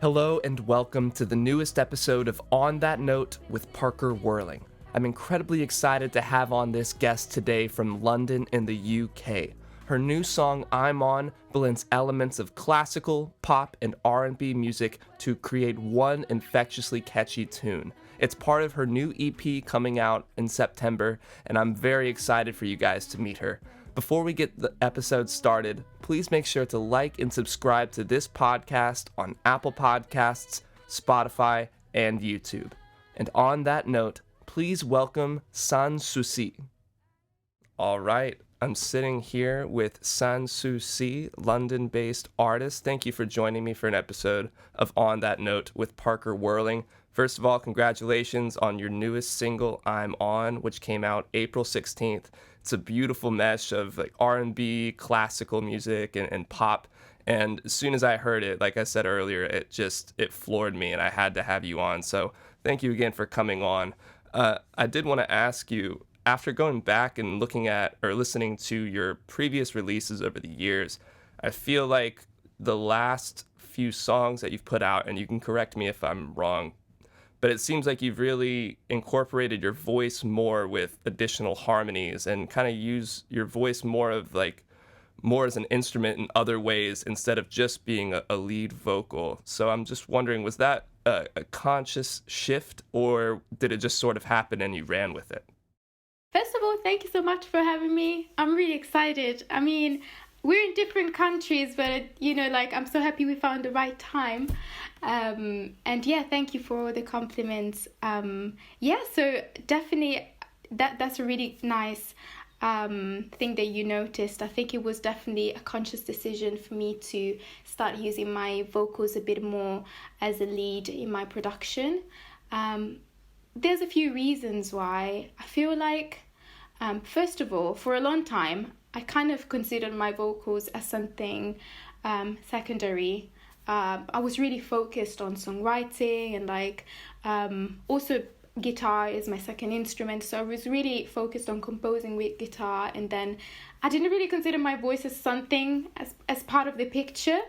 Hello and welcome to the newest episode of On That Note with Parker Whirling. I'm incredibly excited to have on this guest today from London in the UK. Her new song, I'm On, blends elements of classical, pop, and R&B music to create one infectiously catchy tune. It's part of her new EP coming out in September, and I'm very excited for you guys to meet her. Before we get the episode started, please make sure to like and subscribe to this podcast on Apple Podcasts, Spotify, and YouTube. And on that note, please welcome Soucis. All right, I'm sitting here with Soucis, London-based artist. Thank you for joining me for an episode of On That Note with Parker Whirling. First of all, congratulations on your newest single, I'm On, which came out April 16th. It's a beautiful mesh of like R&B, classical music, and pop. And as soon as I heard it, like I said earlier, it floored me, and I had to have you on. So thank you again for coming on. I did want to ask you, after going back and looking at or listening to your previous releases over the years, I feel like the last few songs that you've put out, and you can correct me if I'm wrong, but it seems like you've really incorporated your voice more with additional harmonies and kind of use your voice more as an instrument in other ways instead of just being a lead vocal. So I'm just wondering, was that a conscious shift, or did it just sort of happen and you ran with it? First of all, thank you so much for having me. I'm really excited. I mean, we're in different countries, but I'm so happy we found the right time. And yeah, thank you for all the compliments. So definitely that's a really nice thing that you noticed. I think it was definitely a conscious decision for me to start using my vocals a bit more as a lead in my production. There's a few reasons why. I feel like, first of all, for a long time, I kind of considered my vocals as something secondary. I was really focused on songwriting and also guitar is my second instrument. So I was really focused on composing with guitar, and then I didn't really consider my voice as something as part of the picture.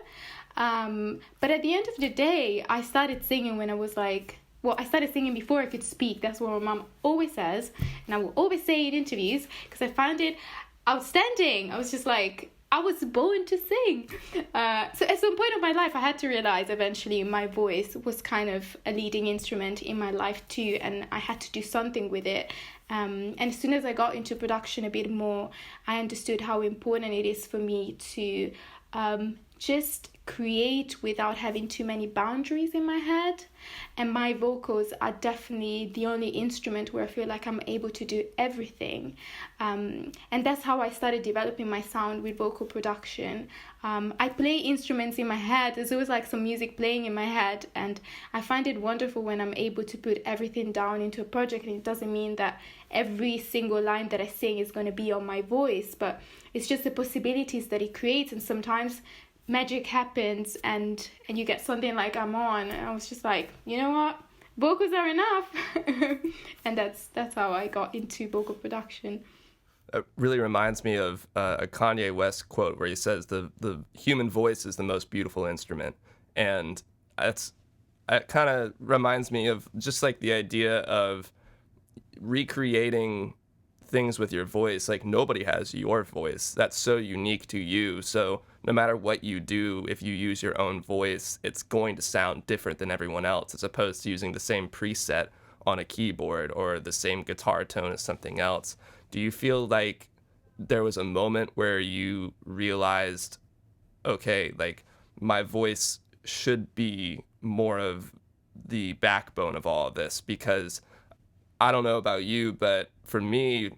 But at the end of the day, I started singing when I was I started singing before I could speak. That's what my mom always says, and I will always say in interviews because I found it outstanding. I was just like, I was born to sing. So at some point of my life, I had to realize eventually my voice was kind of a leading instrument in my life too, and I had to do something with it. And as soon as I got into production a bit more, I understood how important it is for me to just create without having too many boundaries in my head. And my vocals are definitely the only instrument where I feel like I'm able to do everything. And that's how I started developing my sound with vocal production. I play instruments in my head. There's always like some music playing in my head, and I find it wonderful when I'm able to put everything down into a project. And it doesn't mean that every single line that I sing is going to be on my voice, but it's just the possibilities that it creates. And sometimes magic happens and you get something like I'm On, and I was just like, you know what, vocals are enough. And that's how I got into vocal production. It really reminds me of a Kanye West quote where he says the human voice is the most beautiful instrument, and it kind of reminds me of just like the idea of recreating things with your voice. Like, nobody has your voice. That's so unique to you. So no matter what you do, if you use your own voice, it's going to sound different than everyone else, as opposed to using the same preset on a keyboard or the same guitar tone as something else. Do you feel like there was a moment where you realized, okay, like my voice should be more of the backbone of all of this? Because I don't know about you, but for me,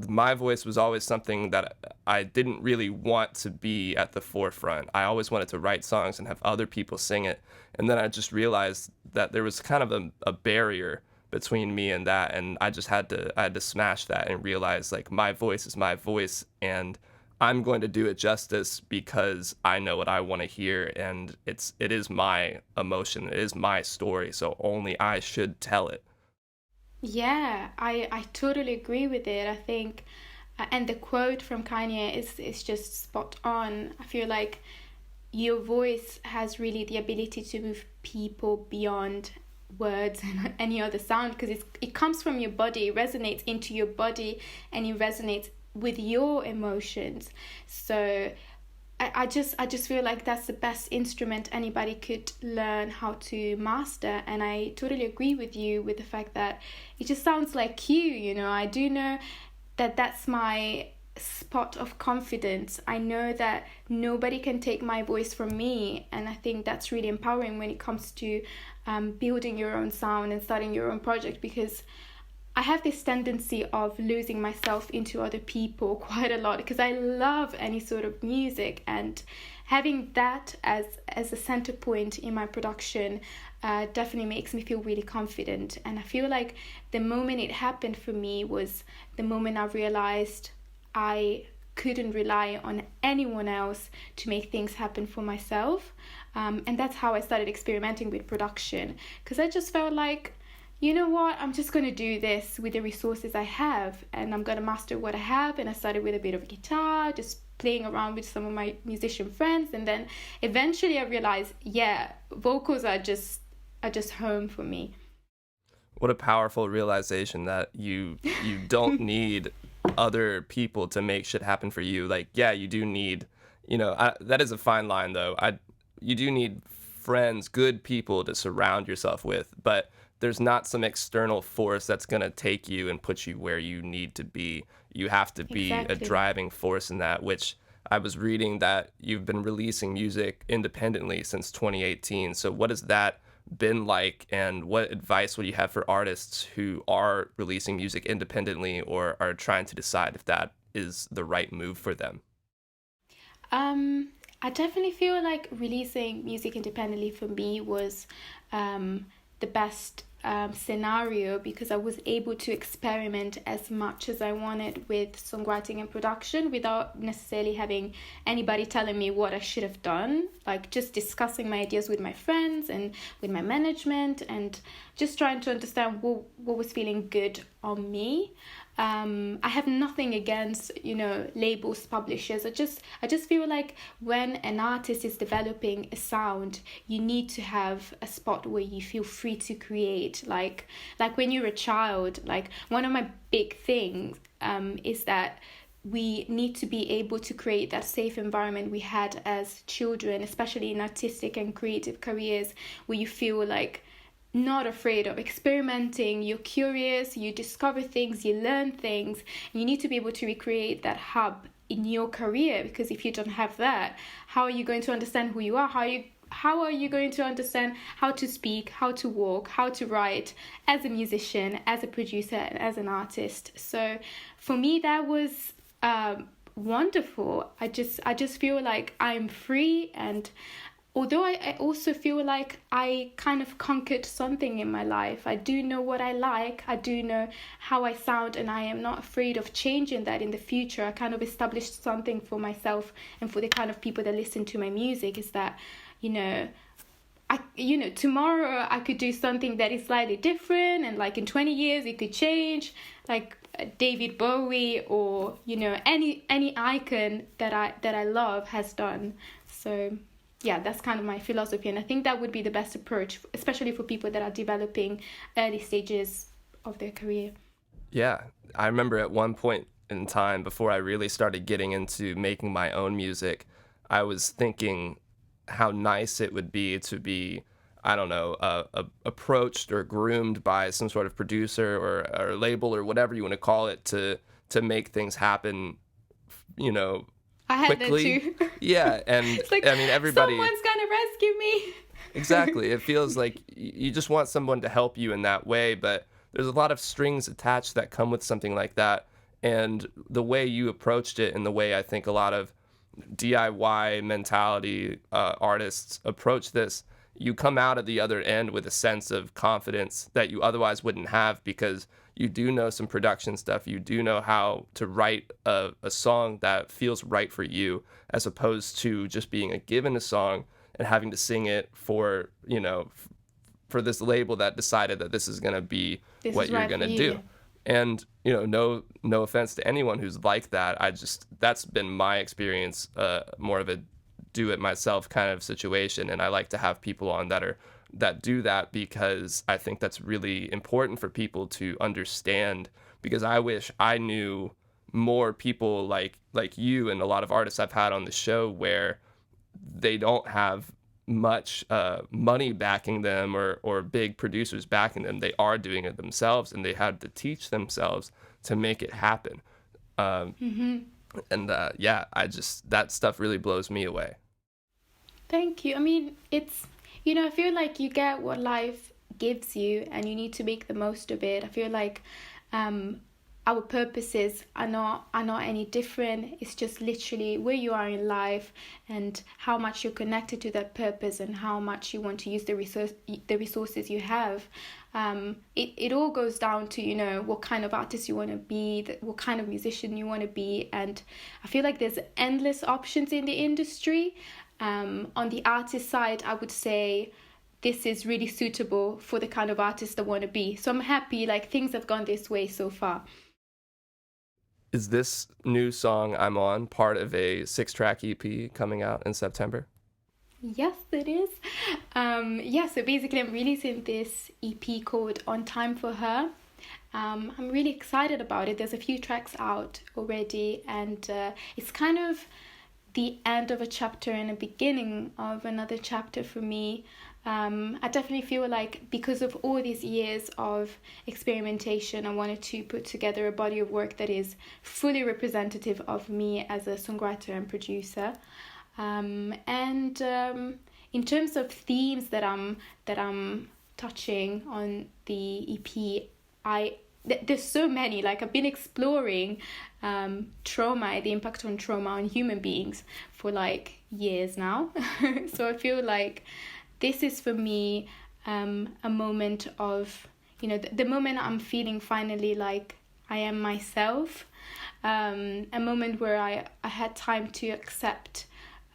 my voice was always something that I didn't really want to be at the forefront. I always wanted to write songs and have other people sing it. And then I just realized that there was kind of a barrier between me and that. And I had to smash that and realize, like, my voice is my voice, and I'm going to do it justice because I know what I want to hear. And it is my emotion. It is my story. So only I should tell it. Yeah, I totally agree with it. I think, and the quote from Kanye is just spot on. I feel like your voice has really the ability to move people beyond words and any other sound, because it comes from your body, it resonates into your body, and it resonates with your emotions. So I just feel like that's the best instrument anybody could learn how to master. And I totally agree with you with the fact that it just sounds like you. I do know that that's my spot of confidence. I know that nobody can take my voice from me, and I think that's really empowering when it comes to building your own sound and starting your own project, because I have this tendency of losing myself into other people quite a lot, because I love any sort of music, and having that as a center point in my production definitely makes me feel really confident. And I feel like the moment it happened for me was the moment I realized I couldn't rely on anyone else to make things happen for myself. And that's how I started experimenting with production, because I just felt like, you know what, I'm just going to do this with the resources I have, and I'm going to master what I have. And I started with a bit of guitar, just playing around with some of my musician friends, and then eventually I realized, yeah, vocals are just home for me. What a powerful realization that you don't need other people to make shit happen for you. Like, yeah, you do need, that is a fine line though. You do need friends, good people to surround yourself with, but there's not some external force that's going to take you and put you where you need to be. You have to be a driving force in that, which I was reading that you've been releasing music independently since 2018. So what has that been like, and what advice would you have for artists who are releasing music independently or are trying to decide if that is the right move for them? I definitely feel like releasing music independently for me was the best scenario, because I was able to experiment as much as I wanted with songwriting and production without necessarily having anybody telling me what I should have done. Like, just discussing my ideas with my friends and with my management, and just trying to understand what was feeling good on me. I have nothing against, labels, publishers. I just feel like when an artist is developing a sound, you need to have a spot where you feel free to create. Like when you're a child, like one of my big things is that we need to be able to create that safe environment we had as children, especially in artistic and creative careers, where you feel like not afraid of experimenting, you're curious, you discover things, you learn things. You need to be able to recreate that hub in your career, because if you don't have that, how are you going to understand who you are? How are you going to understand how to speak, how to walk, how to write as a musician, as a producer, and as an artist? So for me, that was wonderful. I just feel like I'm free, and although I also feel like I kind of conquered something in my life. I do know what I like, I do know how I sound, and I am not afraid of changing that in the future. I kind of established something for myself and for the kind of people that listen to my music, is that, tomorrow I could do something that is slightly different, and like in 20 years it could change, like David Bowie or, any icon that I love has done. So yeah, that's kind of my philosophy, and I think that would be the best approach, especially for people that are developing early stages of their career. Yeah, I remember at one point in time, before I really started getting into making my own music, I was thinking how nice it would be to be, I don't know, approached or groomed by some sort of producer or label or whatever you want to call it to make things happen, I had quickly. that too. Yeah, and It's like, I mean, everybody. Someone's gonna rescue me. Exactly. It feels like you just want someone to help you in that way, but there's a lot of strings attached that come with something like that. And the way you approached it, and the way I think a lot of DIY mentality artists approach this, you come out at the other end with a sense of confidence that you otherwise wouldn't have, because you do know some production stuff. You do know how to write a song that feels right for you, as opposed to just being given a song and having to sing it for, for this label that decided that this is going to be what you're going to do. And, no offense to anyone who's like that. That's been my experience, more of a do it myself kind of situation. And I like to have people on that do that, because I think that's really important for people to understand, because I wish I knew more people like you and a lot of artists I've had on the show where they don't have much money backing them, or big producers backing them. They are doing it themselves, and they had to teach themselves to make it happen. And yeah, that stuff really blows me away. Thank you. I mean, it's, you know, I feel like you get what life gives you and you need to make the most of it. I feel like our purposes are not any different. It's just literally where you are in life and how much you're connected to that purpose and how much you want to use the resources you have. It all goes down to, you know, what kind of artist you want to be, what kind of musician you want to be. And I feel like there's endless options in the industry. On the artist side, I would say this is really suitable for the kind of artist I want to be. So I'm happy, like, things have gone this way so far. Is this new song I'm On part of a 6-track EP coming out in September? Yes, it is. So basically I'm releasing this EP called On Time for Her. I'm really excited about it. There's a few tracks out already, and it's kind of the end of a chapter and a beginning of another chapter for me. I definitely feel like because of all these years of experimentation, I wanted to put together a body of work that is fully representative of me as a songwriter and producer. In terms of themes that I'm touching on the EP, there's so many. Like, I've been exploring trauma, the impact on trauma on human beings for like years now. So I feel like this is for me a moment of, you know, the moment I'm feeling finally like I am myself, a moment where I had time to accept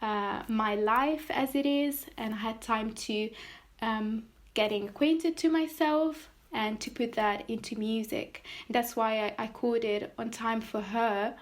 my life as it is, and I had time to getting acquainted to myself and to put that into music. And that's why I called it On Time for Her,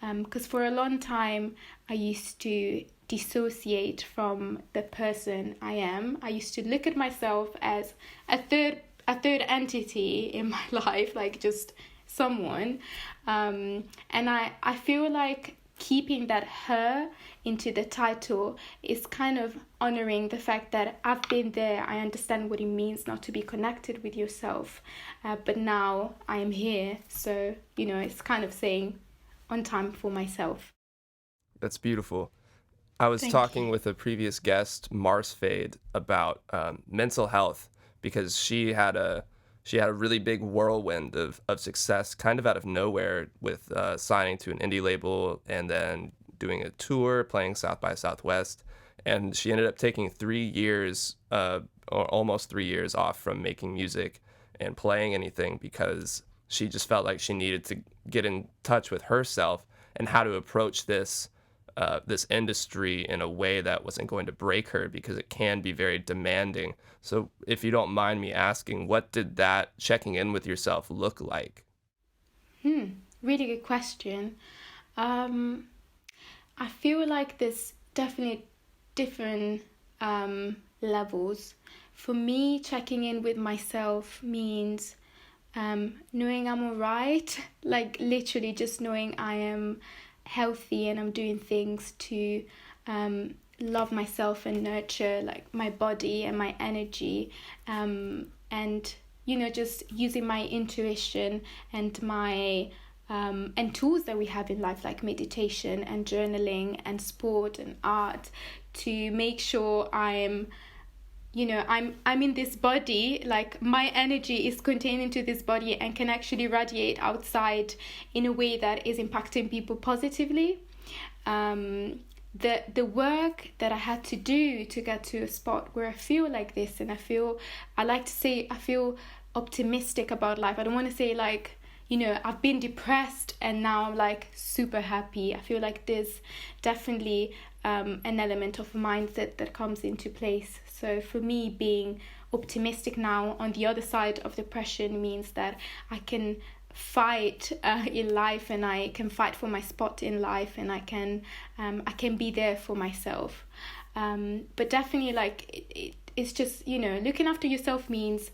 because for a long time I used to dissociate from the person I am. I used to look at myself as a third entity in my life, like just someone. And I feel like keeping that her into the title is kind of honoring the fact that I've been there. I understand what it means not to be connected with yourself, but now I am here. So, you know, it's kind of saying on time for myself. That's beautiful. I was talking with a previous guest, Marsfade, about mental health, because she had a really big whirlwind of success kind of out of nowhere with signing to an indie label and then doing a tour, playing South by Southwest. And she ended up taking 3 years, or almost 3 years off from making music and playing anything, because she just felt like she needed to get in touch with herself and how to approach this industry in a way that wasn't going to break her, because it can be very demanding. So if you don't mind me asking, what did that checking in with yourself look like? Really good question. I feel like there's definitely different levels. For me, checking in with myself means knowing I'm alright, like literally just knowing I am healthy and I'm doing things to love myself and nurture like my body and my energy, and you know, just using my intuition and my and tools that we have in life, like meditation and journaling and sport and art, to make sure I'm in this body, like my energy is contained into this body and can actually radiate outside in a way that is impacting people positively. The work that I had to do to get to a spot where I feel like this, and I feel optimistic about life. I don't want to say like, you know, I've been depressed and now I'm like super happy. I feel like there's definitely an element of mindset that comes into place. So for me, being optimistic now on the other side of depression means that I can fight in life, and I can fight for my spot in life, and I can be there for myself. But definitely, like, it's just, you know, looking after yourself means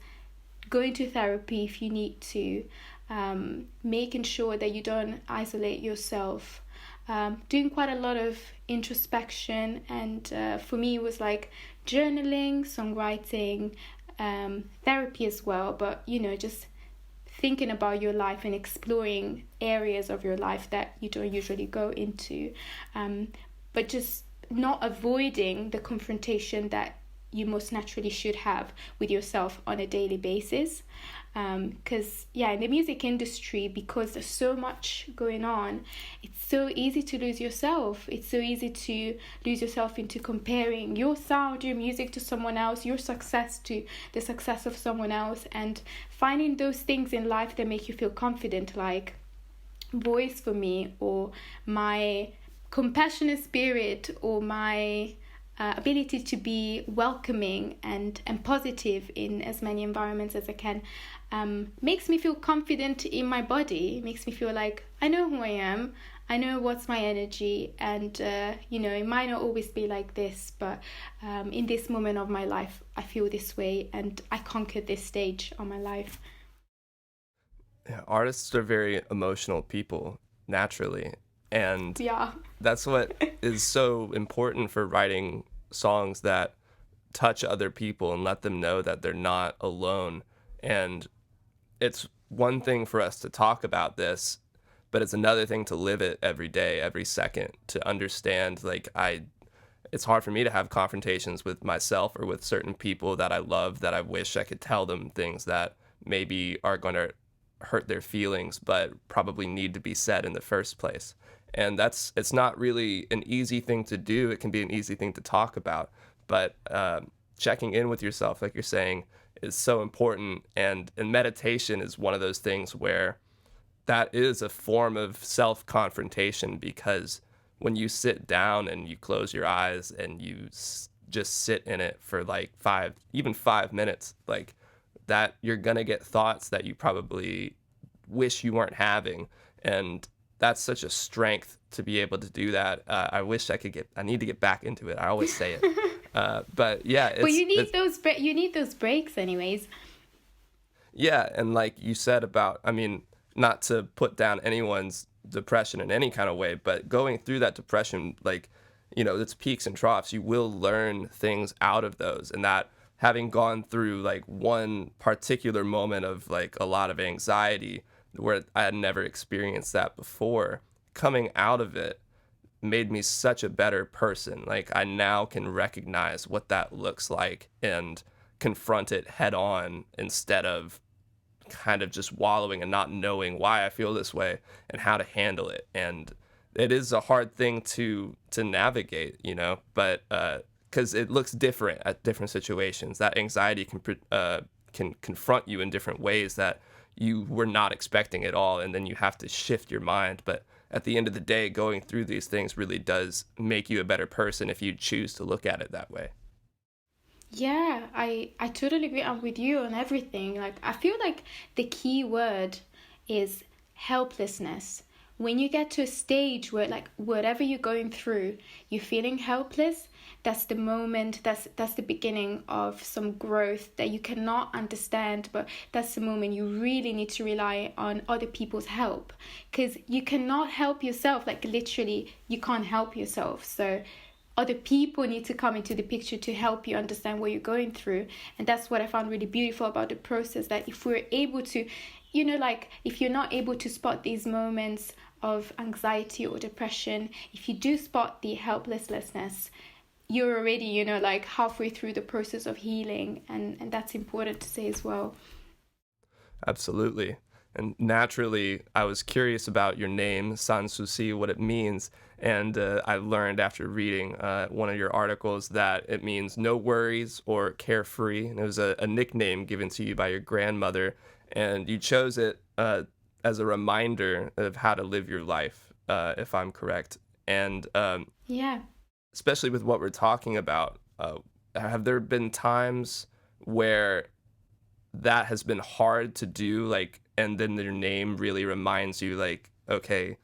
going to therapy if you need to, making sure that you don't isolate yourself, doing quite a lot of introspection, and for me it was like journaling, songwriting, therapy as well, but, you know, just thinking about your life and exploring areas of your life that you don't usually go into, but just not avoiding the confrontation that you most naturally should have with yourself on a daily basis. Because in the music industry, because there's so much going on, it's so easy to lose yourself. It's so easy to lose yourself into comparing your sound, your music to someone else, your success to the success of someone else, and finding those things in life that make you feel confident, like voice for me, or my compassionate spirit, or my ability to be welcoming and positive in as many environments as I can, makes me feel confident in my body, makes me feel like I know who I am, I know what's my energy, and you know, it might not always be like this, but in this moment of my life I feel this way, and I conquered this stage of my life. Yeah, artists are very emotional people naturally, and Yeah. that's what is so important for writing songs that touch other people and let them know that they're not alone. And it's one thing for us to talk about this, but it's another thing to live it every day, every second, to understand, like, it's hard for me to have confrontations with myself or with certain people that I love, that I wish I could tell them things that maybe are going to hurt their feelings, but probably need to be said in the first place. And it's not really an easy thing to do. It can be an easy thing to talk about, but checking in with yourself, like you're saying, is so important. And meditation is one of those things where that is a form of self-confrontation, because when you sit down and you close your eyes and you just sit in it for like 5 minutes, like that, you're gonna get thoughts that you probably wish you weren't having. And that's such a strength to be able to do that. I need to get back into it. I always say it. But yeah, But you need those breaks anyways. Yeah, and like you said about, I mean, not to put down anyone's depression in any kind of way, but going through that depression, like, you know, it's peaks and troughs. You will learn things out of those. And that, having gone through like one particular moment of like a lot of anxiety where I had never experienced that before, coming out of it made me such a better person. Like, I now can recognize what that looks like and confront it head on, instead of kind of just wallowing and not knowing why I feel this way and how to handle it. And it is a hard thing to navigate, you know, but because it looks different at different situations. That anxiety can confront you in different ways that you were not expecting at all, and then you have to shift your mind. But at the end of the day, going through these things really does make you a better person if you choose to look at it that way. Yeah, I totally agree. I'm with you on everything. Like, I feel like the key word is helplessness. When you get to a stage where, like, whatever you're going through, you're feeling helpless, that's the moment, that's the beginning of some growth that you cannot understand, but that's the moment you really need to rely on other people's help, because you cannot help yourself. Like, literally, you can't help yourself. So other people need to come into the picture to help you understand what you're going through. And that's what I found really beautiful about the process, that if we're able to, you know, like, if you're not able to spot these moments of anxiety or depression, if you do spot the helplessness, you're already, you know, like, halfway through the process of healing. And that's important to say as well. Absolutely. And naturally, I was curious about your name, Soucis, what it means. And I learned after reading one of your articles that it means no worries or carefree. And it was a nickname given to you by your grandmother. And you chose it as a reminder of how to live your life, if I'm correct. And Yeah. especially with what we're talking about, have there been times where that has been hard to do? Like, and then their name really reminds you, like, okay,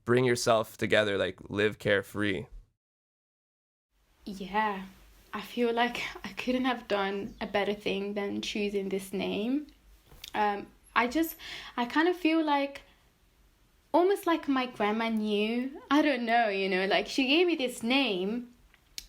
bring yourself together, like, live carefree. Yeah, I feel like I couldn't have done a better thing than choosing this name. Um, I kind of feel like almost like my grandma knew. I don't know, like she gave me this name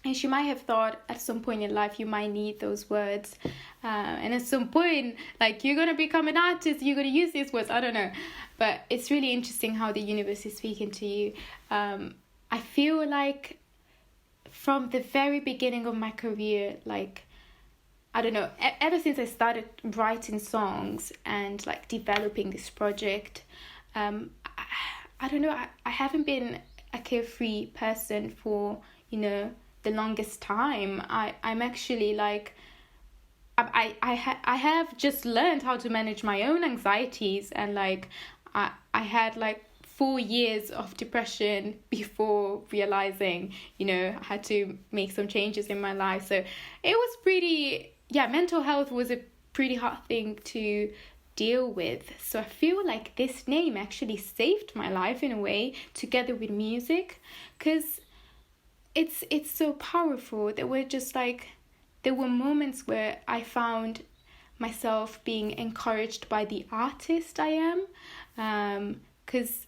and she might have thought at some point in life you might need those words. And at some point, like you're going to become an artist, you're going to use these words. I don't know. But it's really interesting how the universe is speaking to you. I feel like from the very beginning of my career, like, I don't know, ever since I started writing songs and like developing this project, I don't know, I haven't been a carefree person for, the longest time. I'm actually like, I have just learned how to manage my own anxieties, and like I had like 4 years of depression before realizing, I had to make some changes in my life. So it was pretty, mental health was a pretty hard thing to deal with. So I feel like this name actually saved my life in a way, together with music, because it's so powerful. There were moments where I found myself being encouraged by the artist I am, because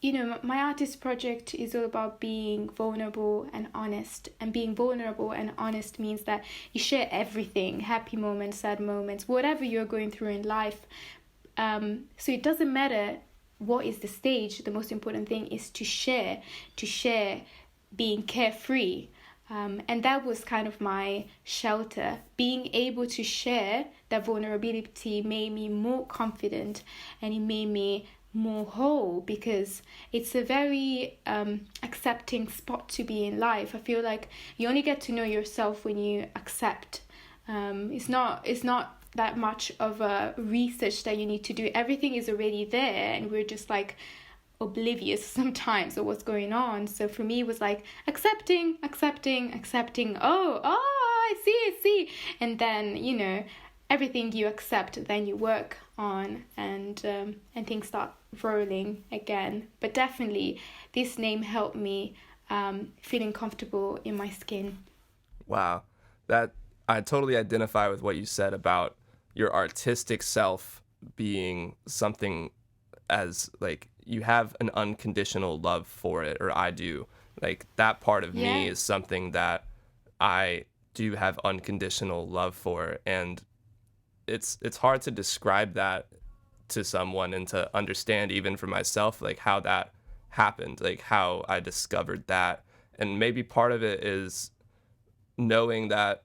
my artist project is all about being vulnerable and honest. And being vulnerable and honest means that you share everything, happy moments, sad moments, whatever you're going through in life. So it doesn't matter what is the stage. The most important thing is to share being carefree. And that was kind of my shelter. Being able to share that vulnerability made me more confident, and it made me more whole, because it's a very accepting spot to be in life. I feel like you only get to know yourself when you accept. It's not that much of a research that you need to do. Everything is already there, and we're just like oblivious sometimes of what's going on. So for me, it was like accepting. Oh, I see. And then, everything you accept, then you work on, and things start rolling again. But definitely, this name helped me feeling comfortable in my skin. Wow. That I totally identify with what you said about your artistic self being something, as like you have an unconditional love for it, or I do. Like that part of me is something that I do have unconditional love for, and it's hard to describe that to someone and to understand, even for myself, like how that happened, like how I discovered that. And maybe part of it is knowing that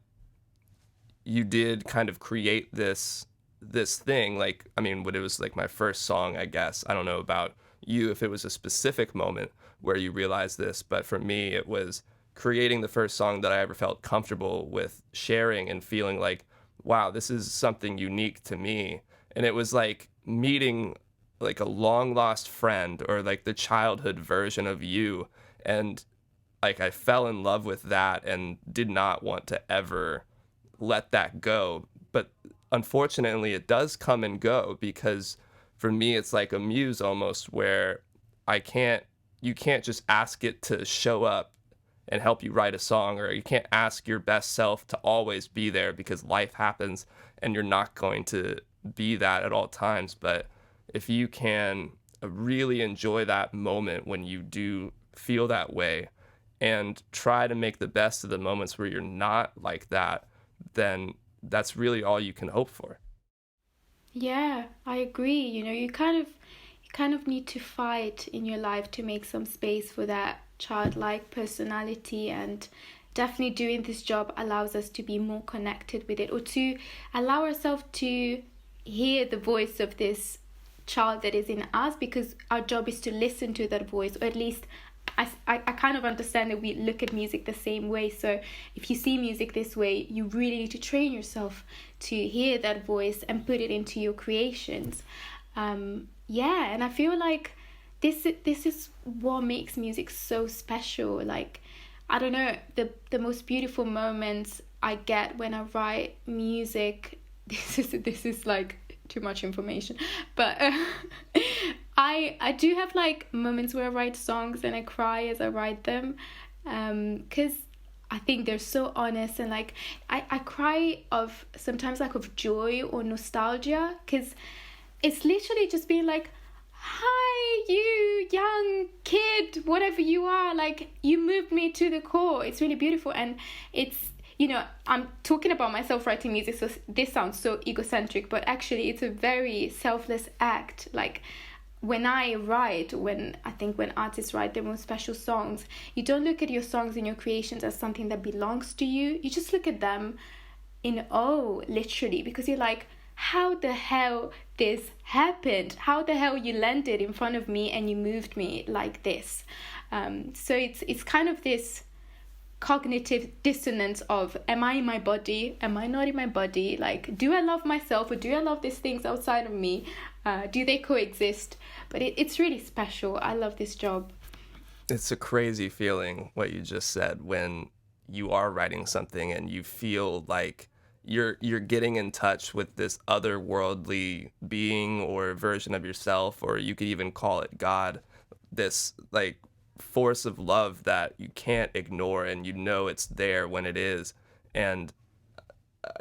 you did kind of create this thing. Like, I mean, when it was like my first song, I guess, I don't know about you if it was a specific moment where you realized this, but for me it was creating the first song that I ever felt comfortable with sharing and feeling like, wow, this is something unique to me. And it was like meeting like a long lost friend, or like the childhood version of you, and like I fell in love with that and did not want to ever let that go. But unfortunately, it does come and go, because for me, it's like a muse almost, where you can't just ask it to show up and help you write a song, or you can't ask your best self to always be there, because life happens and you're not going to be that at all times. But if you can really enjoy that moment when you do feel that way, and try to make the best of the moments where you're not like that, then that's really all you can hope for. Yeah, I agree. You kind of need to fight in your life to make some space for that childlike personality, and definitely doing this job allows us to be more connected with it, or to allow ourselves to hear the voice of this child that is in us, because our job is to listen to that voice, or at least I kind of understand that we look at music the same way. So if you see music this way, you really need to train yourself to hear that voice and put it into your creations. And I feel like this is what makes music so special. Like, I don't know, the most beautiful moments I get when I write music, this is like too much information. But I do have like moments where I write songs and I cry as I write them, because I think they're so honest, and like I cry of sometimes like of joy or nostalgia, because it's literally just being like, hi, you young kid, whatever you are, like you moved me to the core. It's really beautiful. And it's, you know, I'm talking about myself writing music, so this sounds so egocentric, but actually it's a very selfless act. Like when I write, when artists write their most special songs, you don't look at your songs and your creations as something that belongs to you. You just look at them in awe, literally, because you're like, how the hell this happened? How the hell you landed in front of me and you moved me like this? So it's kind of this cognitive dissonance of, am I in my body? Am I not in my body? Like, do I love myself, or do I love these things outside of me? Do they coexist? But it's really special. I love this job. It's a crazy feeling, what you just said, when you are writing something and you feel like you're getting in touch with this otherworldly being or version of yourself, or you could even call it God, this like force of love that you can't ignore, and you know it's there when it is, and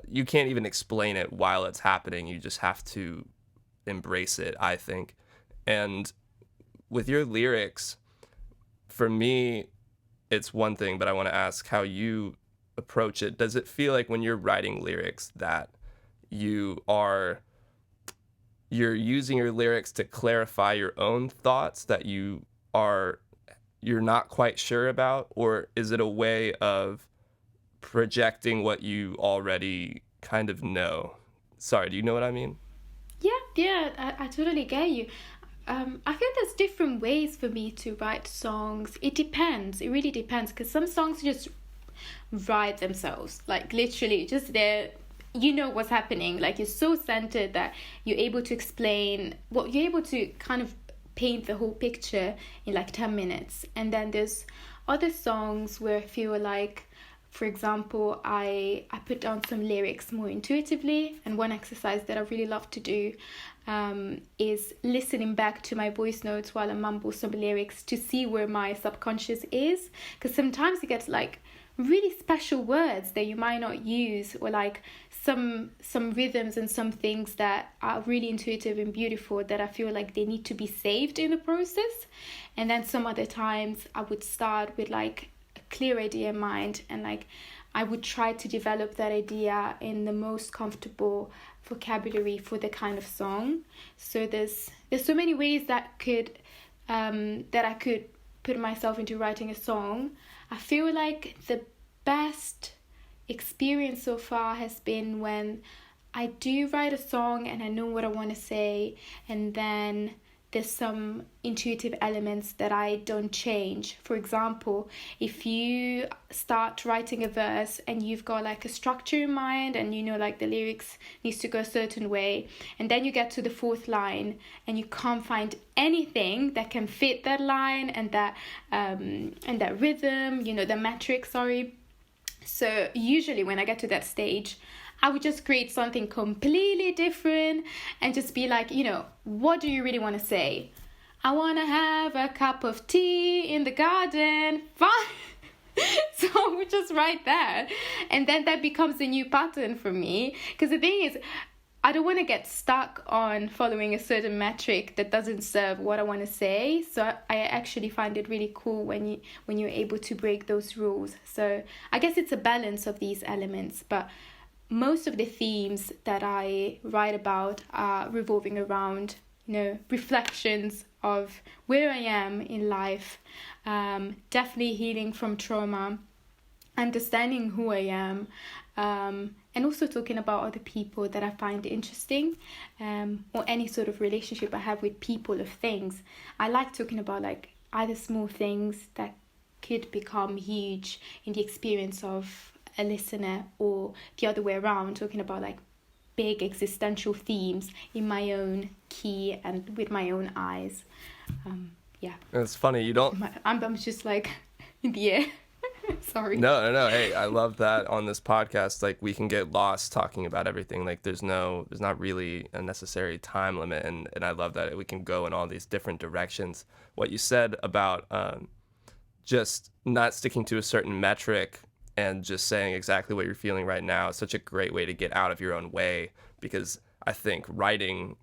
you can't even explain it while it's happening. You just have to embrace it, I think. And with your lyrics, for me, it's one thing, but I want to ask how you approach it. Does it feel like when you're writing lyrics that you're using your lyrics to clarify your own thoughts that you're not quite sure about, or is it a way of projecting what you already kind of know? Sorry, do you know what I mean? Yeah, I totally get you. I feel there's different ways for me to write songs. It depends. It really depends, because some songs just write themselves, like literally just there. You know what's happening. Like you're so centered that you're able to explain you're able to kind of paint the whole picture in like 10 minutes. And then there's other songs where I feel like, for example, I put down some lyrics more intuitively, and one exercise that I really love to do is listening back to my voice notes while I mumble some lyrics to see where my subconscious is, because sometimes you get like really special words that you might not use, or like some rhythms and some things that are really intuitive and beautiful that I feel like they need to be saved in the process. And then some other times I would start with like a clear idea in mind, and like I would try to develop that idea in the most comfortable vocabulary for the kind of song. So there's so many ways that I could put myself into writing a song. I feel like the best experience so far has been when I do write a song and I know what I want to say, and then there's some intuitive elements that I don't change. For example, if you start writing a verse and you've got like a structure in mind, and you know like the lyrics needs to go a certain way, and then you get to the fourth line and you can't find anything that can fit that line and that rhythm, you know, the metric, sorry. So usually when I get to that stage, I would just create something completely different and just be like, you know, what do you really want to say? I want to have a cup of tea in the garden. Fine. So I would just write that. And then that becomes a new pattern for me. Because the thing is, I don't want to get stuck on following a certain metric that doesn't serve what I want to say. So I actually find it really cool when you're able to break those rules. So I guess it's a balance of these elements. But most of the themes that I write about are revolving around, you know, reflections of where I am in life, definitely healing from trauma, understanding who I am, and also talking about other people that I find interesting, or any sort of relationship I have with people or things. I like talking about like either small things that could become huge in the experience of a listener, or the other way around, talking about like big existential themes in my own key and with my own eyes. Yeah. It's funny, you don't... I'm just like in the air. Sorry. No. Hey, I love that on this podcast. Like, we can get lost talking about everything. Like, there's not really a necessary time limit, and I love that we can go in all these different directions. What you said about just not sticking to a certain metric and just saying exactly what you're feeling right now is such a great way to get out of your own way, because I think writing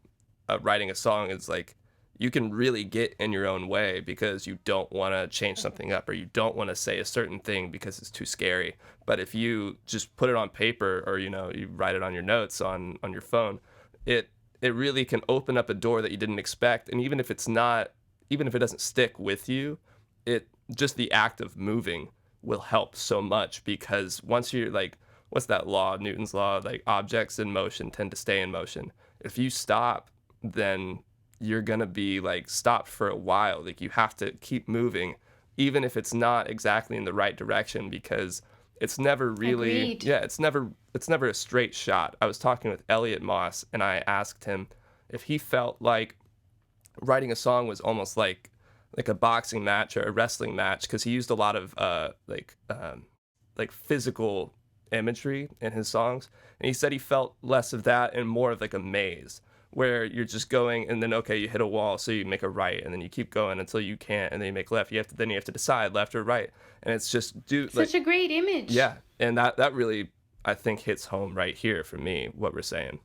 a song is like, you can really get in your own way because you don't want to change something up, or you don't want to say a certain thing because it's too scary. But if you just put it on paper, or you write it on your notes on your phone, it really can open up a door that you didn't expect. And even if it doesn't stick with you, it just the act of moving will help so much, because once you're like, what's that law, Newton's law, like objects in motion tend to stay in motion. If you stop, then you're gonna be like stopped for a while. Like, you have to keep moving, even if it's not exactly in the right direction, because it's never really Agreed. yeah, it's never a straight shot. I was talking with Elliot Moss, and I asked him if he felt like writing a song was almost like a boxing match or a wrestling match, because he used a lot of like physical imagery in his songs, and he said he felt less of that and more of like a maze, where you're just going, and then okay, you hit a wall, so you make a right, and then you keep going until you can't, and then you make left. You have to decide left or right, and it's just Such a great image. yeah, and that really, I think, hits home right here for me, what we're saying.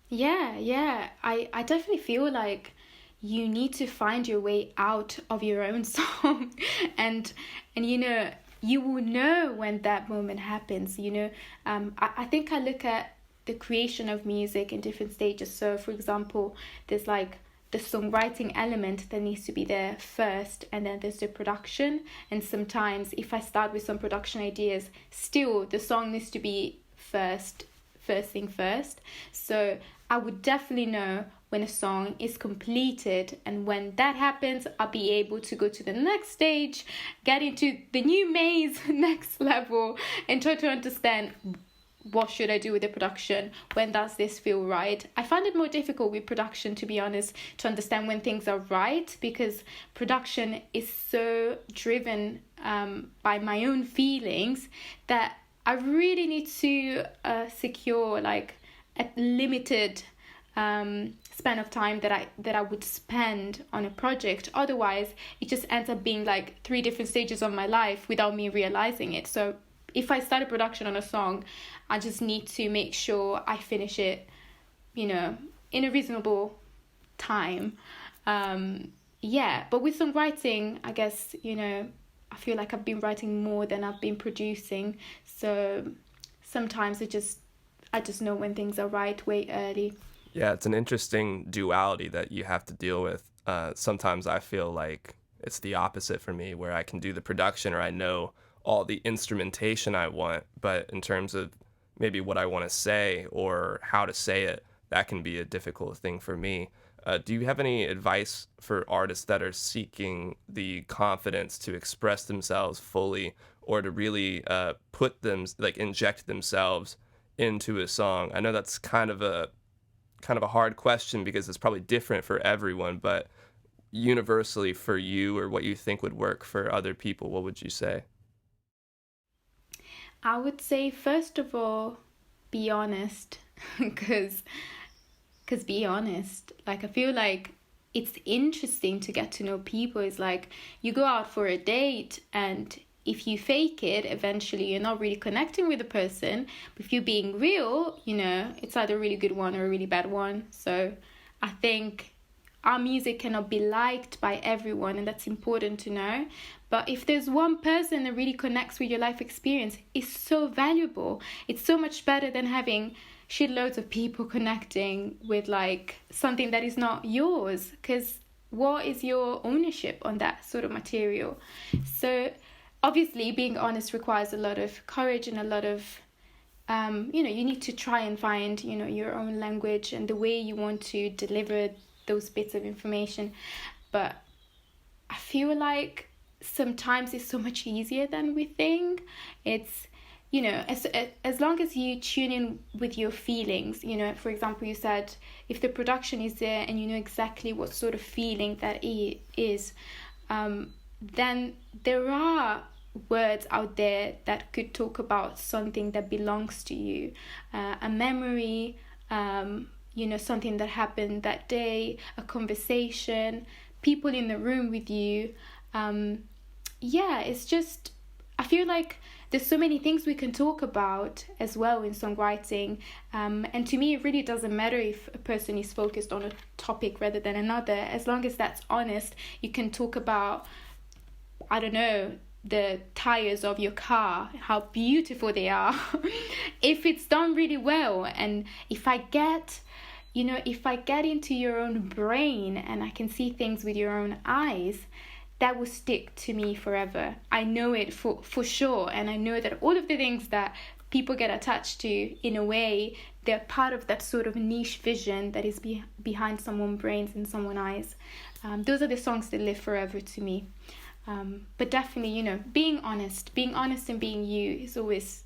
Yeah. I definitely feel like you need to find your way out of your own song, and you will know when that moment happens. I think I look at the creation of music in different stages. So, for example, there's like the songwriting element that needs to be there first, and then there's the production. And sometimes, if I start with some production ideas, still the song needs to be first thing first. So I would definitely know when a song is completed, and when that happens, I'll be able to go to the next stage, get into the new maze, next level, and try to understand, what should I do with the production? When does this feel right? I find it more difficult with production, to be honest, to understand when things are right, because production is so driven by my own feelings, that I really need to secure like a limited span of time that I would spend on a project. Otherwise, it just ends up being like 3 different stages of my life without me realizing it. So if I start a production on a song, I just need to make sure I finish it, in a reasonable time. But with songwriting, I guess, I feel like I've been writing more than I've been producing. So sometimes I just know when things are right way early. Yeah, it's an interesting duality that you have to deal with. Sometimes I feel like it's the opposite for me, where I can do the production, or I know all the instrumentation I want, but in terms of maybe what I want to say or how to say it, that can be a difficult thing for me. Do you have any advice for artists that are seeking the confidence to express themselves fully, or to really inject themselves into a song? I know that's kind of a hard question, because it's probably different for everyone, but universally for you, or what you think would work for other people, what would you say? I would say, first of all, be honest, because be honest. Like, I feel like it's interesting to get to know people. It's like you go out for a date, and if you fake it, eventually you're not really connecting with the person. But if you're being real, it's either a really good one or a really bad one. So I think our music cannot be liked by everyone, and that's important to know. But if there's one person that really connects with your life experience, it's so valuable. It's so much better than having shitloads of people connecting with like something that is not yours, because what is your ownership on that sort of material? So obviously being honest requires a lot of courage and a lot of you need to try and find your own language and the way you want to deliver those bits of information. But I feel like sometimes it's so much easier than we think. It's as long as you tune in with your feelings. For example, you said if the production is there and you know exactly what sort of feeling that is, then there are words out there that could talk about something that belongs to you, a memory, something that happened that day, a conversation, people in the room with you. It's just, I feel like there's so many things we can talk about as well in songwriting. And to me, it really doesn't matter if a person is focused on a topic rather than another. As long as that's honest, you can talk about, I don't know, the tires of your car, how beautiful they are. If it's done really well, and if I get into your own brain and I can see things with your own eyes, that will stick to me forever. I know it for sure. And I know that all of the things that people get attached to, in a way, they're part of that sort of niche vision that is behind someone's brains and someone's eyes. Those are the songs that live forever to me. But definitely, being honest and being you is always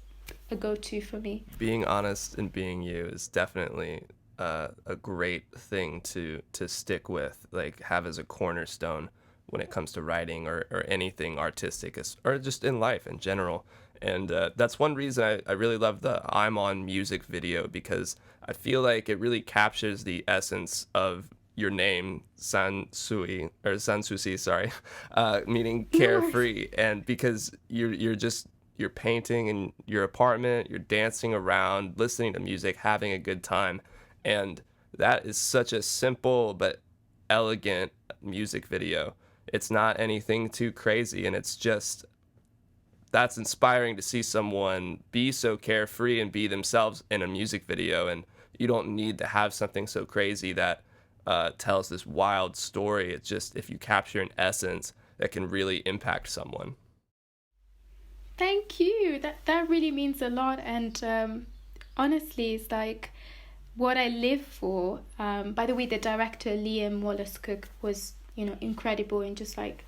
a go-to for me. Being honest and being you is definitely a great thing to stick with, like have as a cornerstone when it comes to writing or anything artistic, or just in life in general. And that's one reason I really love the I'm On music video, because I feel like it really captures the essence of your name, Soucis, meaning carefree. And because you're painting in your apartment, you're dancing around, listening to music, having a good time. And that is such a simple but elegant music video. It's not anything too crazy, and that's inspiring to see someone be so carefree and be themselves in a music video. And you don't need to have something so crazy that tells this wild story. It's just, if you capture an essence that can really impact someone. Thank you. That really means a lot. And honestly, it's like what I live for. By the way, the director Liam Wallace Cook was incredible in just like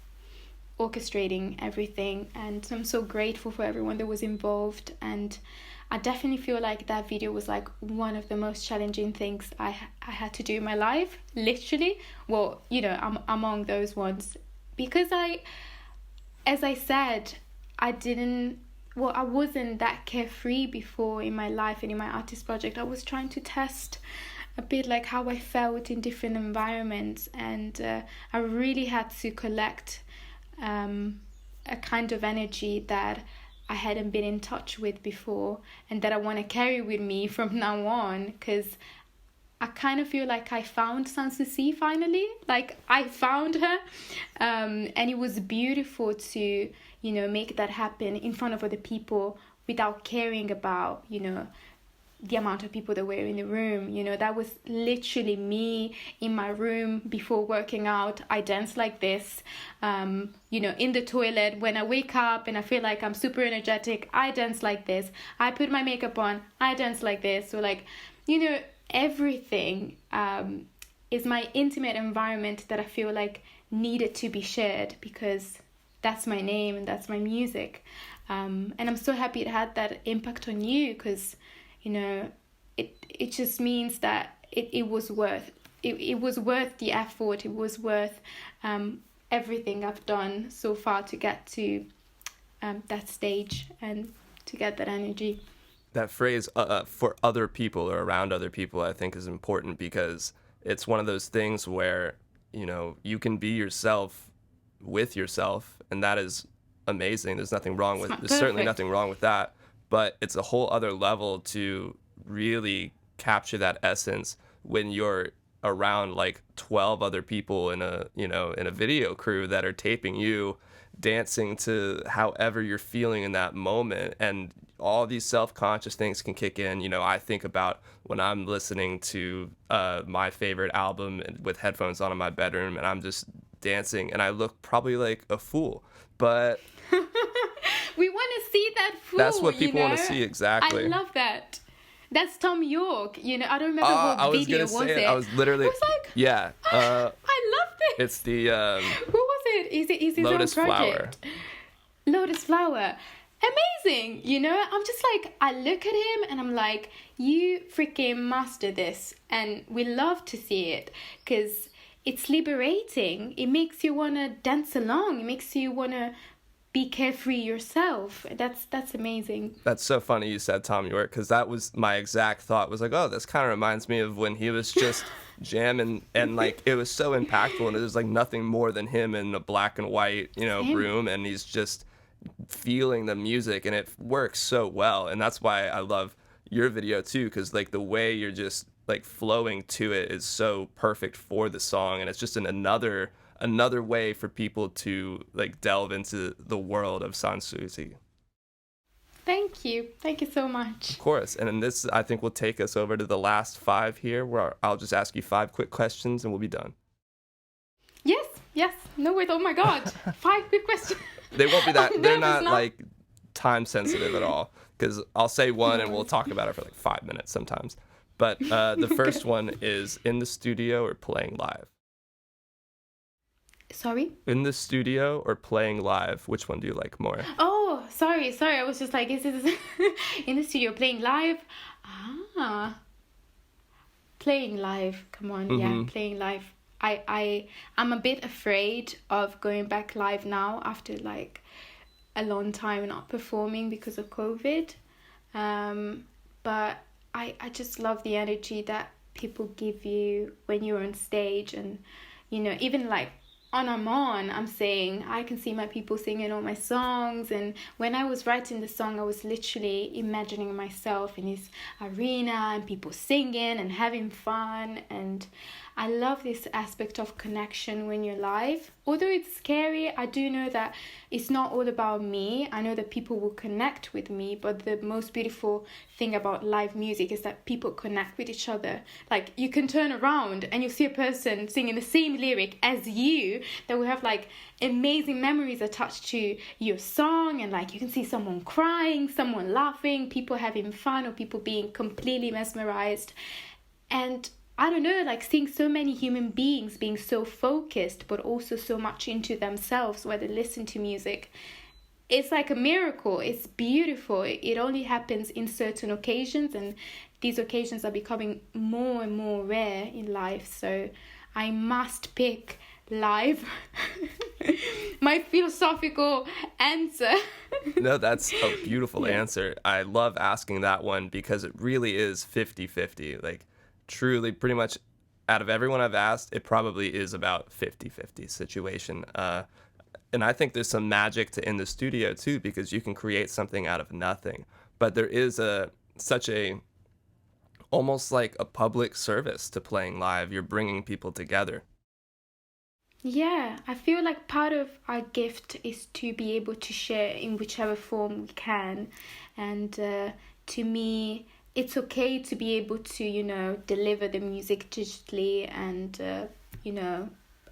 orchestrating everything, and I'm so grateful for everyone that was involved. And I definitely feel like that video was like one of the most challenging things I had to do in my life, literally. Well, I'm among those ones, because as I said, I wasn't that carefree before in my life and in my artist project. I was trying to test a bit like how I felt in different environments, and I really had to collect a kind of energy that I hadn't been in touch with before, and that I want to carry with me from now on, because I kind of feel like I found Soucis finally. Like, I found her, and it was beautiful to make that happen in front of other people without caring about the amount of people that were in the room. That was literally me in my room before working out. I dance like this. In the toilet, when I wake up and I feel like I'm super energetic, I dance like this. I put my makeup on, I dance like this. So like, everything is my intimate environment that I feel like needed to be shared, because that's my name and that's my music. And I'm so happy it had that impact on you, because it just means that it was worth the effort. It was worth everything I've done so far to get to that stage and to get that energy. That phrase for other people or around other people, I think, is important, because it's one of those things where you can be yourself with yourself, and that is amazing. There's certainly nothing wrong with that. But it's a whole other level to really capture that essence when you're around like 12 other people in a video crew that are taping you dancing to however you're feeling in that moment. And all these self-conscious things can kick in. I think about when I'm listening to my favorite album with headphones on in my bedroom, and I'm just dancing, and I look probably like a fool, but we want to see that fool. That's what people want to see, exactly. I love that. That's Tom York. I don't remember what video was it. I was literally. It was like, yeah. I love this. It's the. Who was it? Is his Lotus own project? Lotus Flower. Amazing. I'm just like, I look at him and I'm like, you freaking master this, and we love to see it, because it's liberating. It makes you want to dance along. It makes you want to be carefree yourself. That's amazing. That's so funny you said Tom York, because that was my exact thought, was like, oh, this kind of reminds me of when he was just jamming, and like it was so impactful, and it was like nothing more than him in a black and white, room, and he's just feeling the music, and it works so well. And that's why I love your video too, because like the way you're just like flowing to it is so perfect for the song, and it's just another way for people to like delve into the world of Soucis. Thank you so much. Of course. And then this, I think, will take us over to the last 5 here, where I'll just ask you 5 quick questions and we'll be done. Yes. No, wait, oh my God. 5 quick questions. They won't be that, they're not like time sensitive at all, because I'll say one and we'll talk about it for like 5 minutes sometimes. But the first one is, in the studio or playing live? Sorry? In the studio or playing live, which one do you like more? Oh, sorry. I was just like, is this in the studio playing live? Playing live. Come on, yeah, playing live. I'm a bit afraid of going back live now after like a long time not performing because of COVID. But I just love the energy that people give you when you're on stage, and even like I'm saying, I can see my people singing all my songs. And when I was writing the song, I was literally imagining myself in this arena and people singing and having fun. And I love this aspect of connection when you're live. Although it's scary, I do know that it's not all about me. I know that people will connect with me, but the most beautiful thing about live music is that people connect with each other. Like, you can turn around and you'll see a person singing the same lyric as you that will have like amazing memories attached to your song, and like you can see someone crying, someone laughing, people having fun, or people being completely mesmerized. And I don't know, like seeing so many human beings being so focused, but also so much into themselves while they listen to music. It's like a miracle. It's beautiful. It only happens in certain occasions, and these occasions are becoming more and more rare in life. So I must pick live. My philosophical answer. No, that's a beautiful answer. I love asking that one because it really is 50-50. Like, truly, pretty much out of everyone I've asked, it probably is about 50-50 situation. And I think there's some magic to in the studio too, because you can create something out of nothing. But there is such a almost like a public service to playing live. You're bringing people together. Yeah, I feel like part of our gift is to be able to share in whichever form we can. And to me, it's okay to be able to, deliver the music digitally and,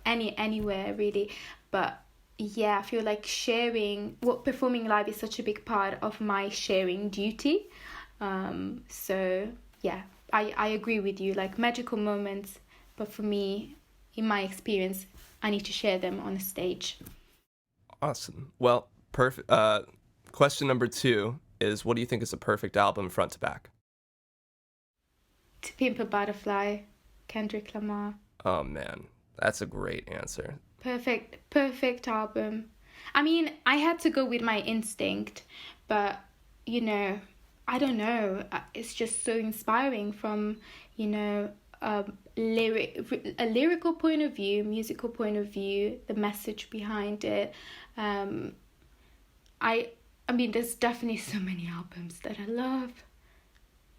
anywhere really. But yeah, I feel like performing live is such a big part of my sharing duty. So yeah, I agree with you, like magical moments. But for me, in my experience, I need to share them on a stage. Awesome. Well, perfect. Question number 2 is, what do you think is a perfect album front to back? To Pimp a Butterfly, Kendrick Lamar. Oh man, that's a great answer. Perfect album. I mean, I had to go with my instinct, but I don't know. It's just so inspiring from a lyrical point of view, musical point of view, the message behind it. I mean, there's definitely so many albums that I love.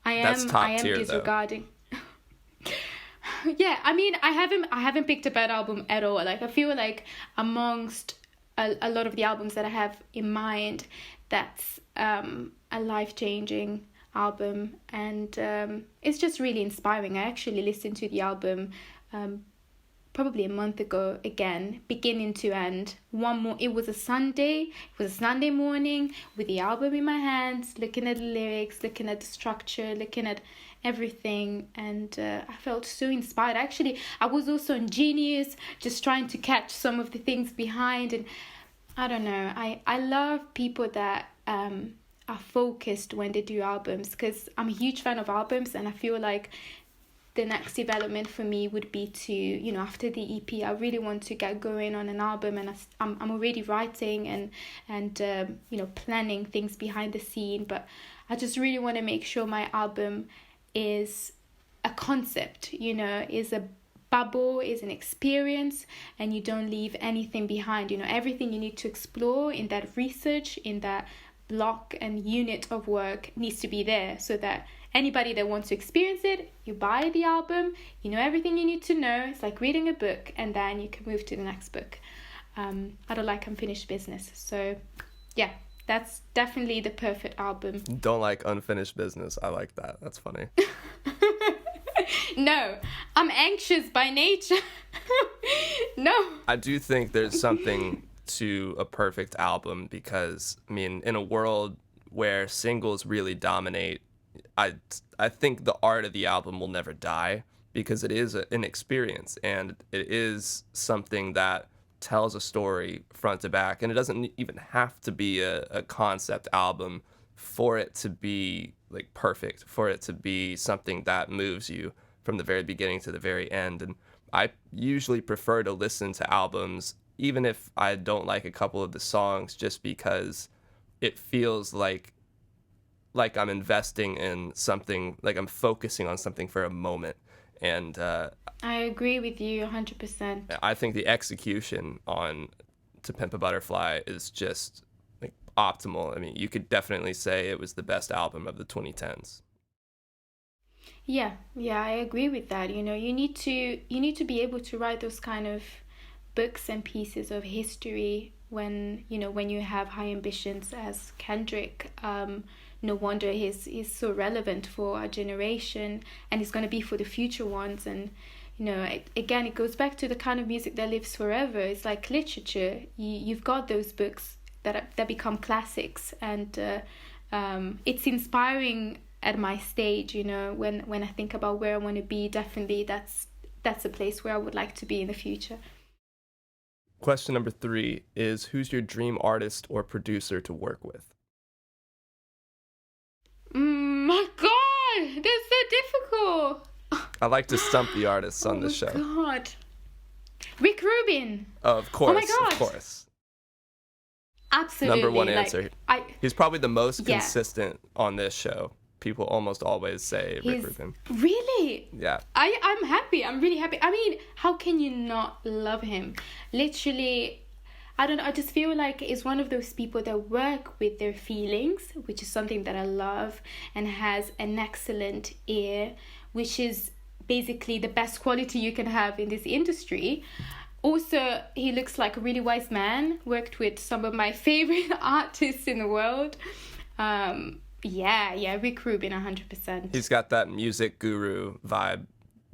I am tier, disregarding. Yeah, I mean, I haven't picked a bad album at all. Like, I feel like amongst a lot of the albums that I have in mind, that's a life-changing album, and it's just really inspiring. I actually listened to the album probably a month ago again, beginning to end. It was a Sunday morning with the album in my hands, looking at the lyrics, looking at the structure, looking at everything, and I felt so inspired. Actually, I was also on Genius, just trying to catch some of the things behind, and I don't know, I love people that are focused when they do albums, because I'm a huge fan of albums, and I feel like the next development for me would be to, you know, after the EP, I really want to get going on an album, and I'm already writing and you know, planning things behind the scene, but I just really want to make sure my album is a concept, you know, is a bubble, is an experience, and you don't leave anything behind. You know, everything you need to explore in that research, in that block and unit of work needs to be there, so that anybody that wants to experience it, you buy the album, you know everything you need to know. It's like reading a book, and then you can move to the next book. I don't like unfinished business. So yeah, that's definitely the perfect album. Don't like unfinished business. I like that. That's funny. No, I'm anxious by nature. No. I do think there's something to a perfect album, because, I mean, in a world where singles really dominate, I think the art of the album will never die, because it is an experience, and it is something that tells a story front to back, and it doesn't even have to be a concept album for it to be like perfect, for it to be something that moves you from the very beginning to the very end. And I usually prefer to listen to albums even if I don't like a couple of the songs, just because it feels like I'm investing in something, like I'm focusing on something for a moment. And I agree with you 100%. I think the execution on To Pimp a Butterfly is just like optimal. I mean, you could definitely say it was the best album of the 2010s. Yeah, I agree with that. You know, you need to be able to write those kind of books and pieces of history when you have high ambitions, as Kendrick. No wonder he's so relevant for our generation, and he's going to be for the future ones. And you know, again, it goes back to the kind of music that lives forever. It's like literature. You've got those books that become classics, and it's inspiring at my stage. You know, when I think about where I want to be, definitely that's a place where I would like to be in the future. Question number 3 is, who's your dream artist or producer to work with? My God, that's so difficult. I like to stump the artists on this show. Oh my God. Rick Rubin. Oh, of course. Oh my God. Of course. Absolutely. Number one answer. He's probably the most consistent on this show. People almost always say Rick Rubin. Really? Yeah. I'm happy. I'm really happy. I mean, how can you not love him? Literally, I don't know. I just feel like he's one of those people that work with their feelings, which is something that I love, and has an excellent ear, which is basically the best quality you can have in this industry. Also, he looks like a really wise man, worked with some of my favorite artists in the world. Yeah, Rick Rubin, 100%. He's got that music guru vibe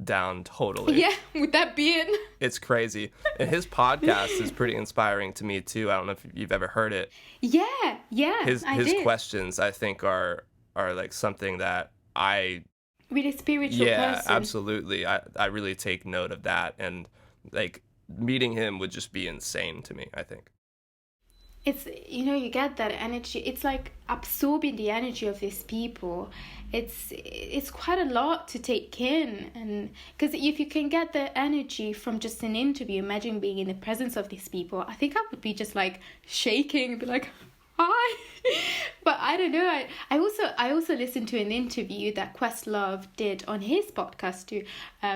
down totally. Yeah, with that beard. It's crazy. And his podcast is pretty inspiring to me too. I don't know if you've ever heard it. Yeah, His questions, I think, are like something that I... Really spiritual person. Yeah, absolutely. I really take note of that. And like meeting him would just be insane to me, I think. It's, you know, you get that energy. It's like absorbing the energy of these people. It's quite a lot to take in, and because if you can get the energy from just an interview, imagine being in the presence of these people. I think I would be just like shaking and be like, hi. But I don't know. I also listened to an interview that Questlove did on his podcast to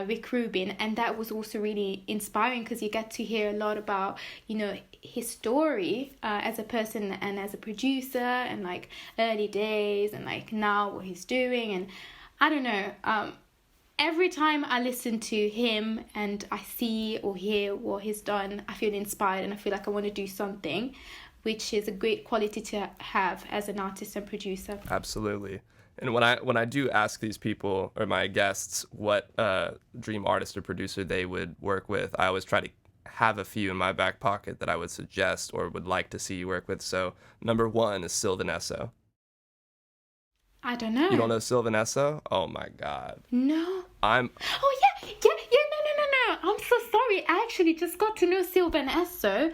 Rick Rubin, and that was also really inspiring, because you get to hear a lot about, you know, his story as a person and as a producer, and like early days, and like now what he's doing. And I don't know, every time I listen to him and I see or hear what he's done, I feel inspired, and I feel like I want to do something, which is a great quality to have as an artist and producer. Absolutely. And when I do ask these people, or my guests, what dream artist or producer they would work with, I always try to have a few in my back pocket that I would suggest or would like to see you work with. So number 1 is silvanesso. I don't know. You don't know silvanesso? Oh my God. No. Oh yeah, no. I'm so sorry. I actually just got to know silvanesso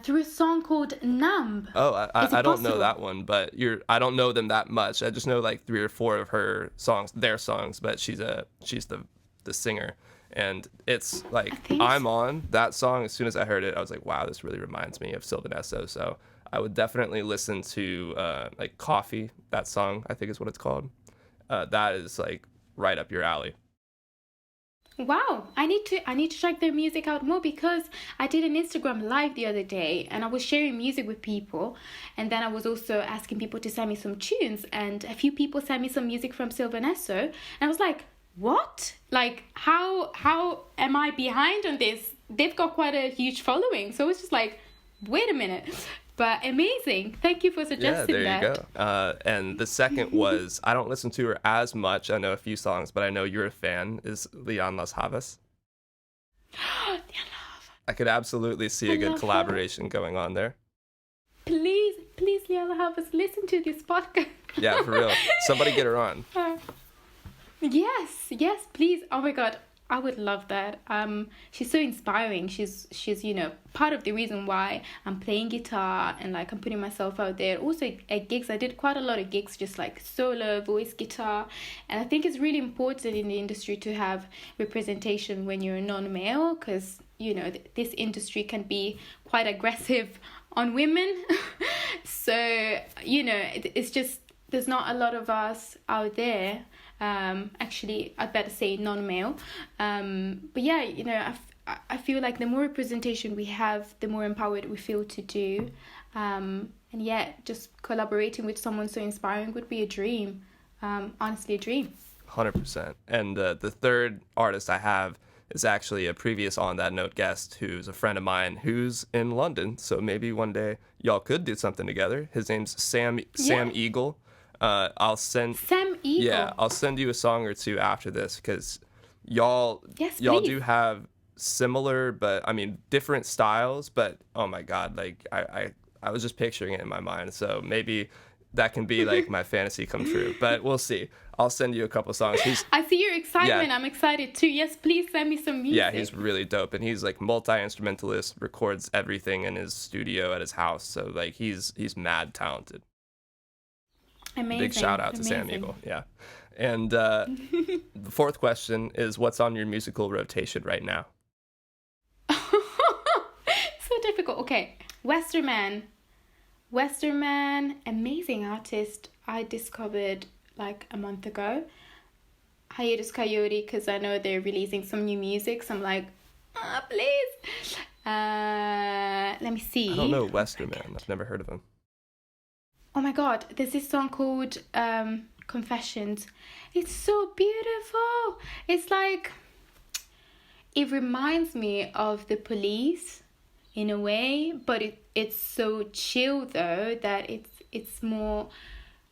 through a song called Numb. Oh, I don't know that one, but I don't know them that much. I just know like 3 or 4 of her songs, their songs, but she's the the singer. And it's like, I think I'm on that song. As soon as I heard it, I was like, wow, this really reminds me of Silvanesso. So I would definitely listen to like Coffee, that song, I think is what it's called. That is like right up your alley. Wow, I need to check their music out more, because I did an Instagram live the other day and I was sharing music with people, and then I was also asking people to send me some tunes, and a few people sent me some music from silvernesso, and I was like, what? Like, how am I behind on this? They've got quite a huge following, so it's just like, wait a minute. But amazing. Thank you for suggesting that. Yeah, there you go. And the second was, I don't listen to her as much. I know a few songs, but I know you're a fan, is Leon Las Havas. I could absolutely see a good collaboration going on there. Please, Leon Las Havas, listen to this podcast. Yeah, for real. Somebody get her on. Yes, please. Oh my God, I would love that. She's so inspiring. She's part of the reason why I'm playing guitar and like I'm putting myself out there. Also at gigs, I did quite a lot of gigs, just like solo voice guitar, and I think it's really important in the industry to have representation when you're non-male, because this industry can be quite aggressive on women. So it's just, there's not a lot of us out there. Actually, I'd better say non-male. But yeah, I feel like the more representation we have, the more empowered we feel to do. And yeah, just collaborating with someone so inspiring would be a dream. Honestly, a dream. 100%. And the third artist I have is actually a previous On That Note guest who's a friend of mine who's in London. So maybe one day y'all could do something together. His name's Sam Eagle. I'll send Sam Eagle. Yeah, I'll send you a song or two after this, because y'all do have similar, but I mean different styles. But oh my God, like I was just picturing it in my mind. So maybe that can be like my fantasy come true. But we'll see. I'll send you a couple songs. I see your excitement. Yeah. I'm excited too. Yes, please send me some music. Yeah, he's really dope, and he's like multi-instrumentalist, records everything in his studio at his house. So like he's mad talented. Amazing. Big shout out to Sam Eagle. Yeah. And the fourth question is, what's on your musical rotation right now? So difficult. Okay. Westerman, amazing artist. I discovered like a month ago. Hiatus Coyote, because I know they're releasing some new music. So I'm like, please. Let me see. I don't know Westerman. I've never heard of him. Oh my God, there's this song called Confessions. It's so beautiful. It's like, it reminds me of The Police in a way, but it's so chill though that it's more,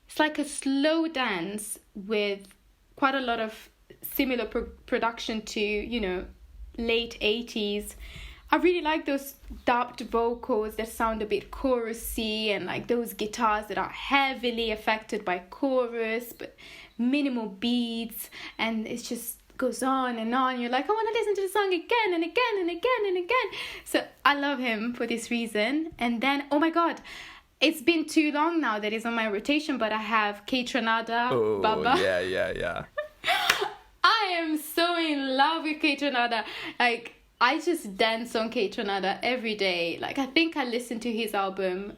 it's like a slow dance with quite a lot of similar production to, late 80s. I really like those dubbed vocals that sound a bit chorusy, and like those guitars that are heavily affected by chorus but minimal beats, and it just goes on and on. You're like, I want to listen to the song again and again and again and again. So I love him for this reason. And then, oh my God, it's been too long now that he's on my rotation, but I have Kaytranada, Baba. Yeah. I am so in love with Kaytranada. Like, I just dance on Kaytranada every day. Like, I think I listen to his album,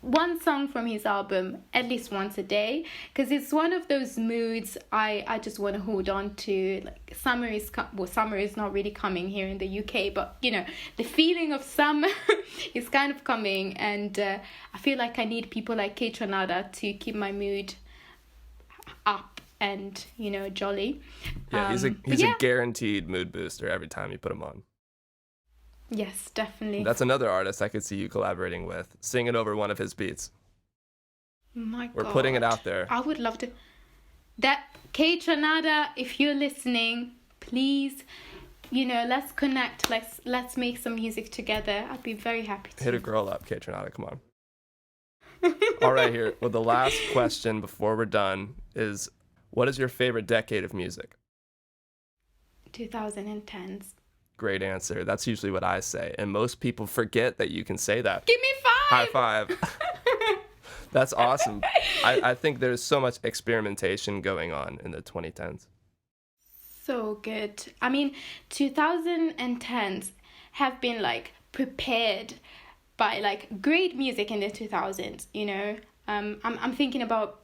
one song from his album at least once a day, because it's one of those moods I just want to hold on to. Like, summer is not really coming here in the UK, but the feeling of summer is kind of coming, and I feel like I need people like Kaytranada to keep my mood up and jolly. Yeah, he's a guaranteed mood booster every time you put him on. Yes, definitely. That's another artist I could see you collaborating with, singing over one of his beats. My God. We're putting it out there. I would love to. That Kaytranada, if you're listening, please, let's connect. Let's make some music together. I'd be very happy to. Hit a girl up, Kaytranada. Come on. All right, here. Well, the last question before we're done is, what is your favorite decade of music? 2010s. Great answer. That's usually what I say. And most people forget that you can say that. Give me 5! High five. That's awesome. I think there's so much experimentation going on in the 2010s. So good. I mean, 2010s have been like prepared by like great music in the 2000s, you know. I'm thinking about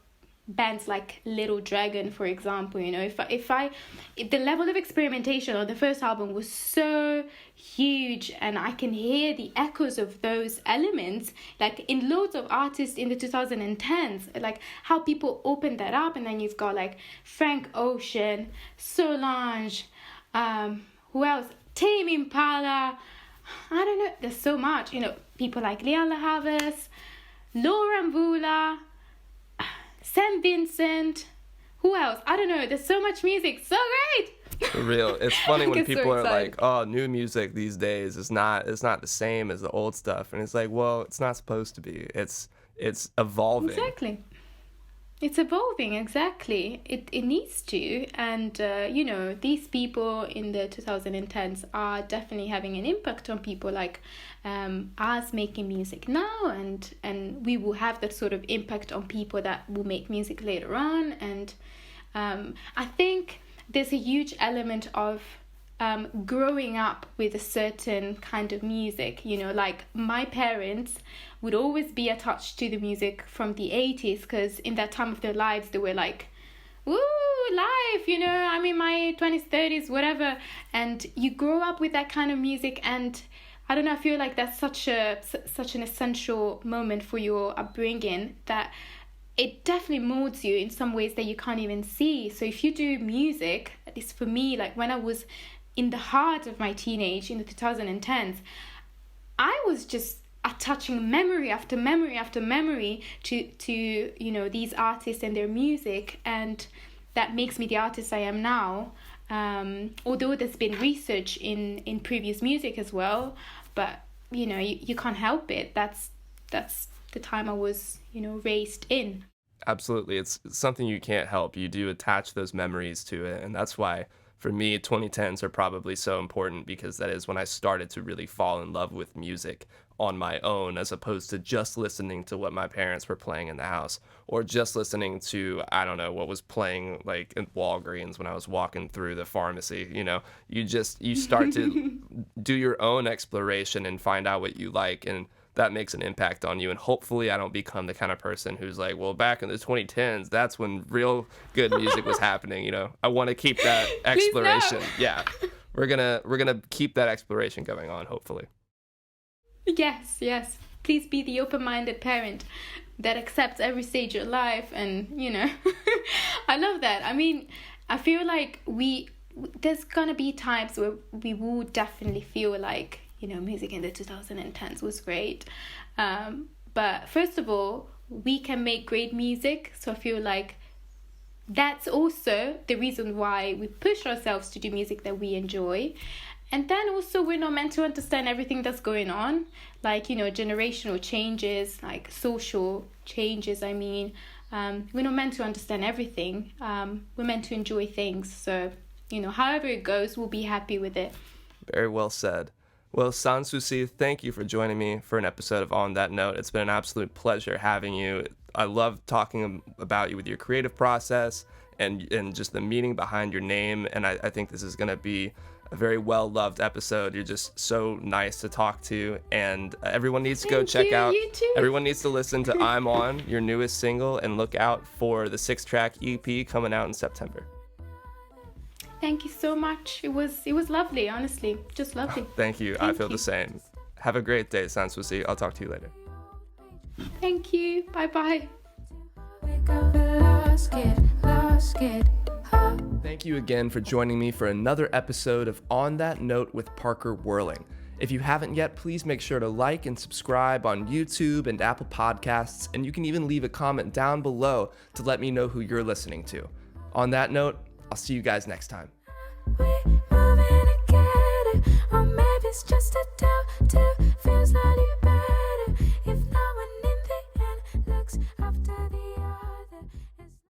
bands like Little Dragon, for example. You know, if the level of experimentation on the first album was so huge, and I can hear the echoes of those elements like in loads of artists in the 2010s, like how people opened that up. And then you've got like Frank Ocean, Solange, who else, Tame Impala, I don't know, there's so much, you know, people like Lianne Havas, Laura Mvula, Sam Vincent, who else? I don't know. There's so much music. So great. For real. It's funny when people so are like, "Oh, new music these days is not the same as the old stuff." And it's like, "Well, it's not supposed to be. It's evolving." Exactly. It's evolving, exactly. It needs to. And, you know, these people in the 2010s are definitely having an impact on people like us making music now. And we will have that sort of impact on people that will make music later on. And I think there's a huge element of growing up with a certain kind of music. You know, like my parents would always be attached to the music from the 80s, because in that time of their lives they were like, woo, life, you know, I'm in my 20s, 30s, whatever. And you grow up with that kind of music, and I don't know, I feel like that's such an essential moment for your upbringing, that it definitely molds you in some ways that you can't even see. So if you do music, at least for me, like when I was in the heart of my teenage in the 2010s, I was just attaching memory after memory after memory to you know, these artists and their music, and that makes me the artist I am now. Although there's been research in previous music as well, but you know, you can't help it. That's the time I was, you know, raised in. Absolutely. It's something you can't help. You do attach those memories to it, and that's why for me 2010s are probably so important, because that is when I started to really fall in love with music on my own, as opposed to just listening to what my parents were playing in the house, or just listening to, I don't know, what was playing like in Walgreens when I was walking through the pharmacy. You know, you start to do your own exploration and find out what you like, and that makes an impact on you. And hopefully I don't become the kind of person who's like, well, back in the 2010s, that's when real good music was happening. You know, I want to keep that exploration. Yeah, we're gonna keep that exploration going on, hopefully. Yes. Please be the open-minded parent that accepts every stage of life. And, you know, I love that. I mean, I feel like there's gonna be times where we will definitely feel like, you know, music in the 2010s was great. But first of all, we can make great music. So I feel like that's also the reason why we push ourselves to do music that we enjoy. And then also, we're not meant to understand everything that's going on, like, you know, generational changes, like social changes, I mean. We're not meant to understand everything. We're meant to enjoy things. So, you know, however it goes, we'll be happy with it. Very well said. Well, Soucis, thank you for joining me for an episode of On That Note. It's been an absolute pleasure having you. I love talking about you with your creative process and just the meaning behind your name. And I think this is going to be a very well-loved episode. You're just so nice to talk to, and everyone needs to go check out. You too. Everyone needs to listen to I'm On, your newest single, and look out for the 6-track EP coming out in September. Thank you so much. It was lovely, honestly. Just lovely. Thank you. I feel the same. Have a great day, Soucis. I'll talk to you later. Thank you. Bye-bye. Thank you again for joining me for another episode of On That Note with Parker Whirling. If you haven't yet, please make sure to like and subscribe on YouTube and Apple Podcasts, and you can even leave a comment down below to let me know who you're listening to. On that note, I'll see you guys next time.